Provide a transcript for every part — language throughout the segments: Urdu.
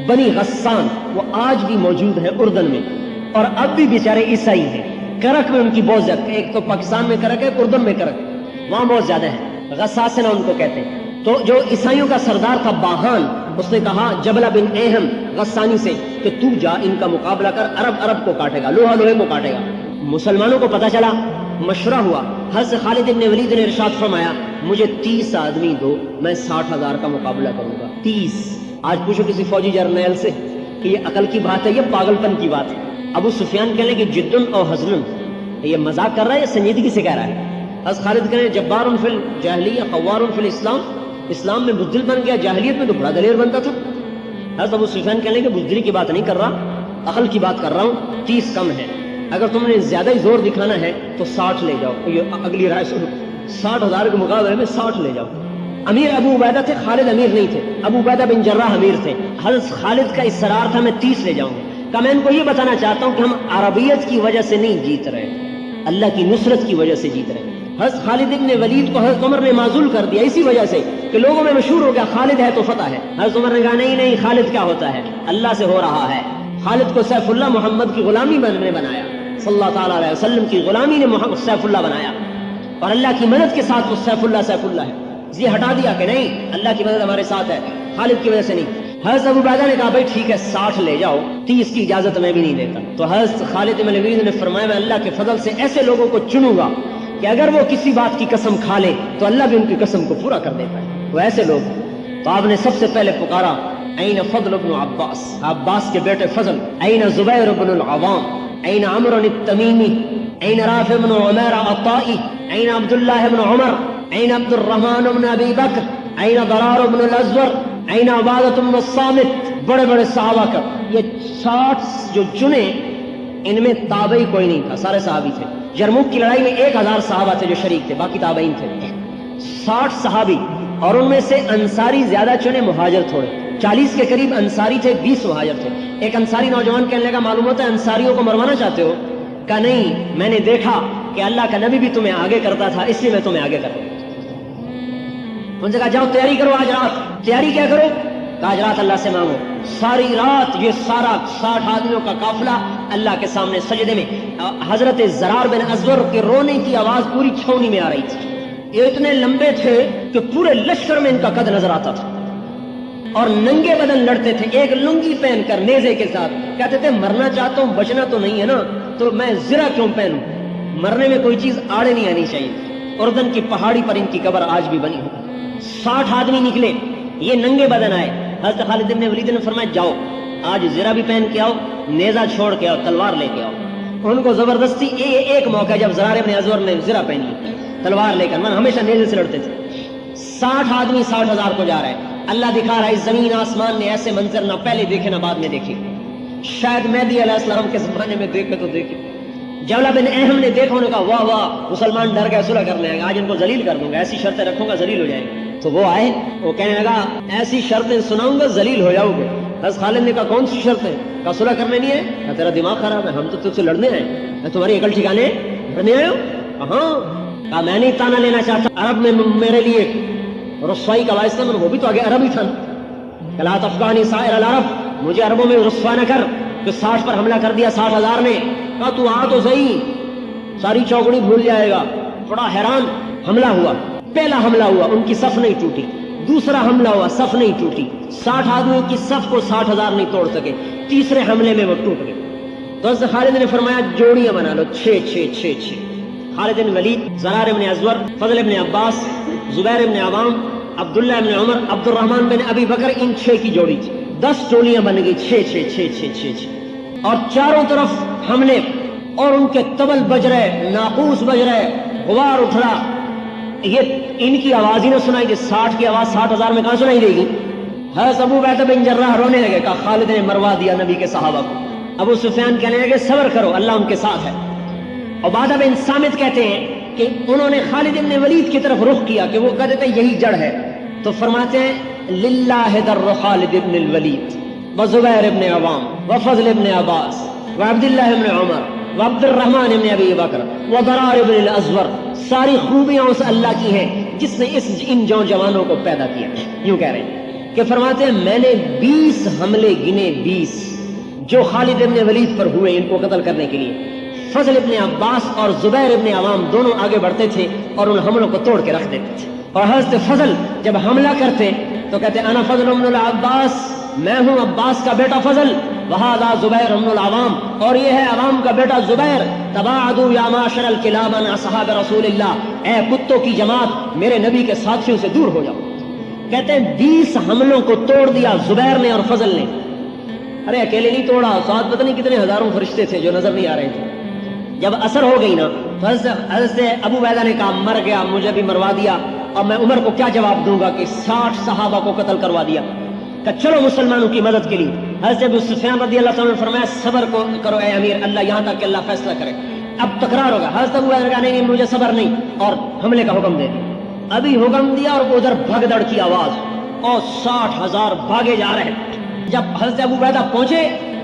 بنی غسان، وہ آج بھی موجود ہے اردن میں، اور اب بھی بیچارے عیسائی ہیں۔ کرک میں ان کی بہت زیادہ، ایک تو پاکستان میں کرک ہے، اردن میں کرک، وہاں بہت زیادہ ہے، غساسنہ ان کو کہتے ہیں۔ تو جو عیسائیوں کا سردار تھا باہان، اس نے کہا جبلہ بن اہم غسانی سے کہ تو جا ان کا مقابلہ کر، عرب عرب کو کاٹے گا، لوہا لوہے کو کاٹے گا۔ مسلمانوں کو پتہ چلا، مشورہ ہوا، حضرت خالد بن ولید نے ارشاد فرمایا مجھے 30 آدمی دو، میں 60,000 کا مقابلہ کروں گا۔ 30! آج پوچھو کسی فوجی جرنیل سے کہ یہ عقل کی بات ہے یا پاگل پن کی بات ہے؟ ابو سفیان کہنے کہ جدن اور حزن، یہ مذاق کر رہا ہے یا سنجیدگی سے کہہ رہا ہے؟ حضرت خالد کہنے جبار فی الجاہلیہ قوار فی الاسلام، اسلام میں بزدل بن گیا، جاہلیت میں تو بڑا دلیر بنتا تھا۔ حضرت ابو سفیان کہنے کہ بزدلی کی بات نہیں کر رہا، عقل کی بات کر رہا ہوں، 30 کم ہے، اگر تم نے زیادہ ہی زور دکھانا ہے تو 60 لے جاؤ۔ یہ اگلی رائے سنو، 60,000 کے مقابلے میں 60 لے جاؤ۔ امیر ابو عبیدہ تھے، خالد امیر نہیں تھے، ابو عبیدہ بن جراح امیر تھے۔ حضرت خالد کا اصرار تھا میں 30 لے جاؤں گا۔ کہ میں ان کو یہ بتانا چاہتا ہوں کہ ہم عربیت کی وجہ سے نہیں جیت رہے، اللہ کی نصرت کی وجہ سے جیت رہے۔ حضرت خالد ابن ولید کو حضرت عمر نے معزول کر دیا اسی وجہ سے کہ لوگوں میں مشہور ہو گیا خالد ہے تو فتح ہے۔ حضرت عمر نے کہا نہیں نہیں، خالد کیا ہوتا ہے، اللہ سے ہو رہا ہے۔ خالد کو سیف اللہ محمد کی غلامی نے بنایا، صلی اللہ تعالیٰ علیہ وسلم کی غلامی نے سیف اللہ بنایا، اور اللہ کی مدد کے ساتھ وہ سیف اللہ ہے۔ یہ ہٹا دیا کہ نہیں، اللہ کی مدد ہمارے ساتھ ہے، خالد کی وجہ سے نہیں۔ حضرت ابو عبیدہ نے کہا بھائی ٹھیک ہے 60 لے جاؤ، 30 کی اجازت میں بھی نہیں دیتا۔ تو حضرت خالد بن ولید نے فرمایا میں اللہ کے فضل سے ایسے لوگوں کو چنوں گا کہ اگر وہ کسی بات کی قسم کھا لے تو اللہ بھی ان کی قسم کو پورا کر دیتا ہے، وہ ایسے لوگ۔ تو آپ نے سب سے پہلے پکارا این فضل بن عباس، عباس کے بیٹے فضل، این زبیر بن العوام، این عمرو التمیمی، این رافع بن عمیر عطائی، این عبداللہ بن عمر، این عبد الرحمن بن ابی بکر، این ضرار بن الازور، این عبادۃ بن الصامت، بڑے بڑے صحابہ کا۔ یہ 60 جو چنے، ان میں تابعی کوئی نہیں تھا، سارے صحابی تھے۔ یرموک کی لڑائی میں 1000 صحابہ تھے جو شریک تھے، باقی تابعین تھے۔ 60 صحابی، اور ان میں سے انصاری زیادہ چنے، مہاجر تھوڑے، 40 کے قریب انصاری تھے، 20 مہاجر تھے۔ ایک انصاری نوجوان کہنے لگا معلوم ہوتا ہے انصاریوں کو مروانا چاہتے ہو؟ کہا نہیں، میں نے دیکھا کہ اللہ کا نبی بھی تمہیں آگے کرتا تھا، اس لیے میں تمہیں آگے کر رہا ہوں۔ ان سے کہا جاؤ تیاری کرو آج رات۔ تیاری کیا کرو؟ کہ آج رات اللہ سے مانگو۔ ساری رات یہ سارا 60 آدمیوں کا قافلہ اللہ کے سامنے سجدے میں، حضرت زرار بن ازور کے رونے کی آواز پوری چھاؤنی میں آ رہی تھی۔ یہ اتنے لمبے تھے کہ پورے لشکر میں ان کا قد نظر آتا تھا، اور ننگے بدن لڑتے تھے، ایک لنگی پہن کر نیزے کے ساتھ۔ کہتے تھے مرنا چاہتا ہوں، بچنا تو نہیں ہے نا، تو میں زرہ کیوں پہنوں، مرنے میں کوئی چیز آڑے نہیں آنی چاہیے۔ اردن کی پہاڑی پر ان کی قبر آج بھی بنی ہو۔ 60 آدمی نکلے، یہ ننگے بدن آئے۔ حضرت خالد بن ولید نے فرمایا جاؤ آج زرہ بھی پہن کے آؤ، نیزہ چھوڑ کے آؤ، تلوار لے کے آؤ۔ ان کو زبردستی ایک موقع جب زرار بن ازور نے زرہ پہن لی تلوار لے کر، من ہمیشہ نیزے سے لڑتے تھے۔ 60 آدمی 60,000 کو جا رہا ہے۔ اللہ دکھا رہا ہے زمین آسمان نے ایسے منظر نہ پہلے دیکھے نہ بعد میں دیکھے، شاید مہدی علیہ السلام کے زمانے میں دیکھے تو دیکھے۔ جبلہ بن اہم نے دیکھا، انہوں نے کہا واہ واہ مسلمان ڈر گئے، صلح کر لیں گے، آج ان کو ذلیل کر دوں گا، ایسی شرطیں رکھوں گا ذلیل ہو جائیں گے۔ تو وہ آئے، وہ کہنے لگا ایسی شرطیں سناؤں گا ذلیل ہو جاؤ گے۔ حضرت خالد نے کہا کون سی شرطیں؟ کہا صلح کرنے نہیں ہے؟ کہا تیرا دماغ خراب ہے، ہم تو تجھ سے لڑنے آئے، میں تمہاری عقل ٹھکانے لڑنے آئے ہو؟ ہاں۔ کہا میں نہیں تانا لینا چاہتا، عرب میں میرے لیے رسوائی کا باعث تھا، وہ بھی تو آگے عرب ہی تھا۔ لا تفقانی سائر العرب، مجھے عربوں میں رسوا نہ کر۔ تو 60 پر حملہ کر دیا 60,000 نے۔ کہا تو آ تو صحیح، ساری چوکڑی بھول جائے گا۔ بڑا حیران، حملہ ہوا، پہلا حملہ ہوا، ان کی صف نہیں ٹوٹی، دوسرا حملہ ہوا، صف نہیں ٹوٹی، 60 آدمیوں کی صف کو 60,000 نہیں توڑ سکے، تیسرے حملے میں وہ ٹوٹ گئے۔ تو حضرت خالد نے فرمایا جوڑیاں بنا لو، 6 6 6 6۔ خالد بن ولید، زرار بن ازور، فضل بن عباس، زبیر بن عوام، عبداللہ بن عمر، عبد الرحمن بن ابی بکر، ان 6 کی جوڑی تھی۔ 10 ٹولیاں بن گئی، 6 6 6 6 6 6، اور چاروں طرف حملے، اور ان کے طبل بج رہے، ناقوس بج رہے، غبار اٹھ رہا۔ یہ ان کی آواز ہی نہ سنائی دے، 60 کی آواز 60,000 میں کہاں سنائی دے گی؟ حضرت ابو عبیدہ بن جراح رونے لگے، کہا خالد نے مروا دیا نبی کے صحابہ کو۔ ابو سفیان کہنے لگے صبر کرو، اللہ ان کے ساتھ ہے۔ عبادہ بن صامت کہتے ہیں کہ انہوں نے خالد بن ولید کی طرف رخ کیا کہ وہ کہتے تھے یہی جڑ ہے، تو فرماتے ہیں للہ در خالد بن الولید وزبیر بن عوام وفضل بن عباس وعبداللہ بن عمر وعبد الرحمن بن ابی بکر وضرار بن الازور، ساری خوبیاں اس اللہ کی ہیں جس نے ان نوجوانوں کو پیدا کیا۔ یوں کہہ رہے ہیں کہ فرماتے ہیں میں نے 20 حملے گنے، 20 جو خالد ابن ولید پر ہوئے ان کو قتل کرنے کے لیے۔ فضل ابن عباس اور زبیر ابن عوام دونوں آگے بڑھتے تھے اور ان حملوں کو توڑ کے رکھ دیتے تھے، اور حضرت فضل جب حملہ کرتے تو کہتے انا فضل ابن العباس، میں ہوں عباس کا بیٹا فضل، وہذا زبیر ابن العوام، اور یہ ہے عوام کا بیٹا زبیر، تباعدوا یا معاشر الکلاب عن اصحاب رسول اللہ، اے کتوں کی جماعت میرے نبی کے ساتھیوں سے دور ہو جاؤ۔ کہتے ہیں 20 حملوں کو توڑ دیا زبیر نے اور فضل نے۔ ارے اکیلے نہیں توڑا، ساتھ پتہ نہیں کتنے ہزاروں فرشتے تھے جو نظر نہیں آ رہے تھے۔ جب اثر ہو گئی نا تو حضرت ابو عبیدہ نے کہا مر گیا، مجھے بھی مروا دیا، اور میں عمر کو کیا جواب دوں گا کہ 60 صحابہ کو قتل کروا دیا۔ کہ چلو مسلمانوں کی مدد کے لیے۔ حضرت ابو سفیان رضی اللہ عنہ نے فرمایا صبر کو کرو اے امیر، اللہ یہاں تک کہ اللہ فیصلہ کرے۔ اب تکرار ہوگا، حضرت ابو عبیدہ نے کہا نہیں مجھے صبر نہیں، اور حملے کا حکم دے دیا۔ ابھی حکم دیا اور ادھر بھگدڑ کی آواز اور 60,000 بھاگے جا رہے۔ جب حضرت ابو عبیدہ پہنچے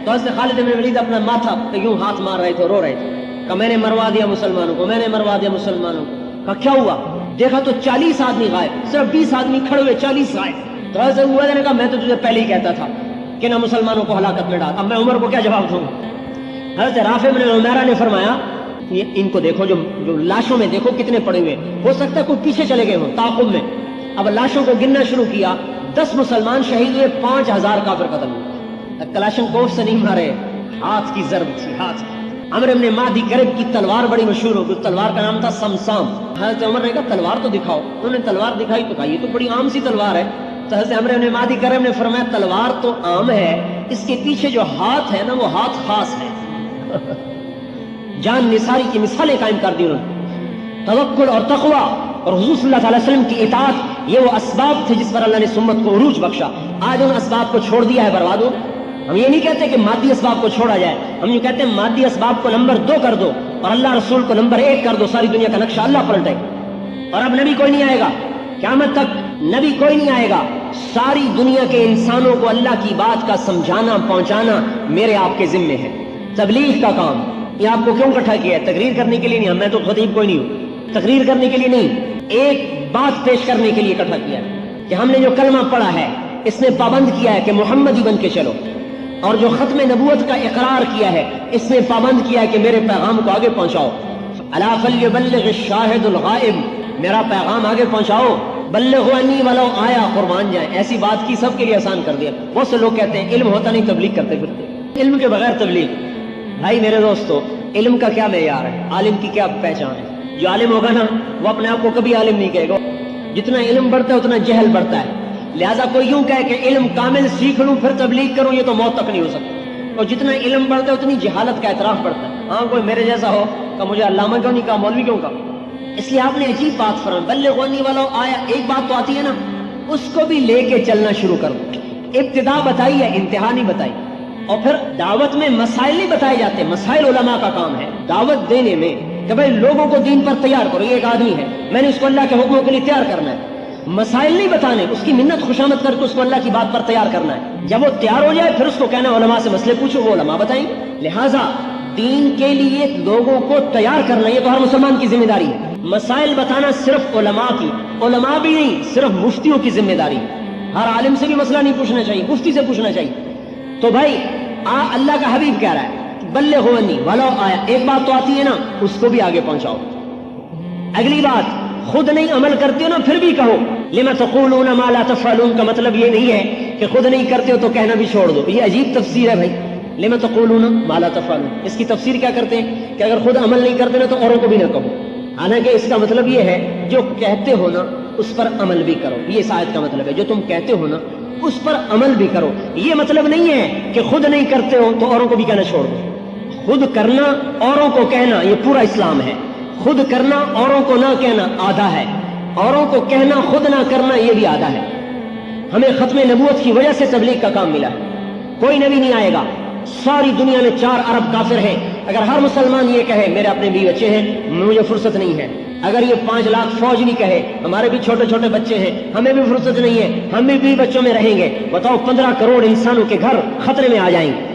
تو حضرت خالد بن ولید اپنا ماتھا پہ یوں ہاتھ مار رہے تھے، رو رہے تھے کہ میں نے مروا دیا مسلمانوں کو، میں نے مروا دیا مسلمانوں کو۔ کہا کیا ہوا؟ دیکھا تو 40 آدمی غائب، صرف 20 آدمی کھڑے ہوئے، 40 غائب۔ تو حضرت ابو عبیدہ نے کہا میں تو تجھے پہلے ہی کہتا تھا کہ نہ مسلمانوں کو ہلاکت میں ڈال، اب میں عمر کو کیا جواب دوں؟ حضرت رافع بن عمیرہ نے فرمایا یہ ان کو دیکھو، جو لاشوں میں دیکھو کتنے پڑے ہوئے، ہو سکتا ہے کوئی پیچھے چلے گئے ہوں تعاقب میں۔ اب لاشوں کو گننا شروع کیا، 10 مسلمان شہید ہوئے، 5000 کافر قتل ہوئے۔ کلاشن کوف سے نہیں مارے، ہاتھ کی ضرب تھی، ہاتھ کی۔ عمرو بن مادی کرب کی تلوار بڑی مشہور ہو گئی، تلوار کا نام تھا سمسام۔ حضرت عمر نے کہا تلوار تو دکھاؤ، انہوں نے تلوار دکھائی تو کہا یہ تو بڑی عام سی تلوار ہے۔ تو حضرت عمرو بن مادی کرب نے فرمایا تلوار تو عام ہے، اس کے پیچھے جو ہاتھ ہے نا وہ ہاتھ خاص ہے۔ جان نثاری کی مثالیں قائم کر دی انہوں نے۔ توکل اور تقوی اور حضور صلی اللہ علیہ وسلم کی اطاعت، یہ وہ اسباب تھے جس پر اللہ نے سمت کو عروج بخشا۔ آج ان اسباب کو چھوڑ دیا ہے، برباد ہو۔ ہم یہ نہیں کہتے کہ مادی اسباب کو چھوڑا جائے، ہم یہ کہتے ہیں مادی اسباب کو نمبر 2 کر دو اور اللہ رسول کو نمبر 1 کر دو، ساری دنیا کا نقشہ اللہ پلٹے۔ اور اب نبی کوئی نہیں آئے گا، قیامت تک نبی کوئی نہیں آئے گا، ساری دنیا کے انسانوں کو اللہ کی بات کا سمجھانا پہنچانا میرے آپ کے ذمے ہے۔ تبلیغ کا کام یہ آپ کو کیوں اکٹھا کیا ہے؟ تقریر کرنے کے لیے نہیں، میں تو خطیب کوئی نہیں ہوں، تقریر کرنے کے لیے نہیں، ایک بات پیش کرنے کے لیے اکٹھا کیا ہے کہ ہم نے جو کلمہ پڑھا ہے اس نے پابند کیا ہے کہ محمدی بن کے چلو، اور جو ختم نبوت کا اقرار کیا ہے اس نے پابند کیا ہے کہ میرے پیغام کو آگے پہنچاؤ۔ الا فلیبلغ الشاہد الغائب، میرا پیغام آگے پہنچاؤ۔ بلغوا انی ولو آیا، قربان جائیں۔ ایسی بات کی سب کے لیے آسان کر دیا۔ بہت سے لوگ کہتے ہیں علم ہوتا نہیں تبلیغ کرتے پھرتے، علم کے بغیر تبلیغ۔ بھائی میرے دوستو، علم کا کیا معیار ہے؟ عالم کی کیا پہچان ہے؟ جو عالم ہوگا نا وہ اپنے آپ کو کبھی عالم نہیں کہے گا۔ جتنا علم بڑھتا ہے اتنا جہل بڑھتا ہے، لہذا کوئی یوں کہے کہ علم کامل سیکھ لوں پھر تبلیغ کروں، یہ تو موت تک نہیں ہو سکتا۔ اور جتنا علم بڑھتا ہے اتنی جہالت کا اعتراف بڑھتا ہے۔ ہاں کوئی میرے جیسا ہو کہ مجھے علامہ کیوں نہیں کہا، مولوی کیوں کہا؟ اس لیے آپ نے عجیب بات فرمائی، بلغونی ولو آیا، ایک بات تو آتی ہے نا اس کو بھی لے کے چلنا شروع کرو۔ ابتدا بتائی ہے، انتہا نہیں بتائی۔ اور پھر دعوت میں مسائل نہیں بتائے جاتے، مسائل علماء کا کام ہے دعوت دینے میں کہ بھائی لوگوں کو دین پر تیار کرو۔ یہ ایک آدمی ہے، میں نے اس کو اللہ کے حکموں کے لیے تیار کرنا ہے، مسائل نہیں بتانے، اس کی منت خوشامد کر کے اس کو اللہ کی بات پر تیار کرنا ہے۔ جب وہ تیار ہو جائے پھر اس کو کہنا علماء سے مسئلے پوچھو، وہ علماء بتائیں۔ لہٰذا دین کے لیے لوگوں کو تیار کرنا یہ تو ہر مسلمان کی ذمہ داری ہے۔ مسائل بتانا صرف علماء کی، علماء بھی نہیں، صرف مفتیوں کی ذمہ داری ہے۔ ہر عالم سے بھی مسئلہ نہیں پوچھنا چاہیے، مفتی سے پوچھنا چاہیے۔ تو بھائی اللہ کا حبیب کہہ رہا ہے بلغونی ولو آیا، ایک بات تو آتی ہے نا اس کو بھی آگے پہنچاؤ۔ اگلی بات، خود نہیں عمل کرتے ہو نا پھر بھی کہو۔ لما تقولون ما لا تفعلون کا مطلب یہ نہیں ہے کہ خود نہیں کرتے ہو تو کہنا بھی چھوڑ دو، یہ عجیب تفسیر ہے بھائی۔ لما تقولون ما لا تفعلون، اس کی تفسیر کیا کرتے ہیں کہ اگر خود عمل نہیں کرتے نا تو اوروں کو بھی نہ کہو۔ حالانکہ اس کا مطلب یہ ہے جو کہتے ہو نا اس پر عمل بھی کرو، یہ اس آیت کا مطلب ہے، جو تم کہتے ہو نا اس پر عمل بھی کرو۔ یہ مطلب نہیں ہے کہ خود نہیں کرتے ہو تو اوروں کو بھی کہنا چھوڑ دو۔ خود کرنا اوروں کو کہنا یہ پورا اسلام ہے، خود کرنا اوروں کو نہ کہنا آدھا ہے، اوروں کو کہنا خود نہ کرنا یہ بھی آدھا ہے۔ ہمیں ختم نبوت کی وجہ سے تبلیغ کا کام ملا ہے، کوئی نبی نہیں آئے گا، ساری دنیا میں 4 ارب کافر ہیں، اگر ہر مسلمان یہ کہے میرے اپنے بیوی بچے ہیں مجھے فرصت نہیں ہے، اگر یہ 5 لاکھ فوج بھی کہے ہمارے بھی چھوٹے چھوٹے بچے ہیں ہمیں بھی فرصت نہیں ہے، ہم بھی بچوں میں رہیں گے، بتاؤ 15 کروڑ انسانوں کے گھر خطرے میں آ جائیں گے۔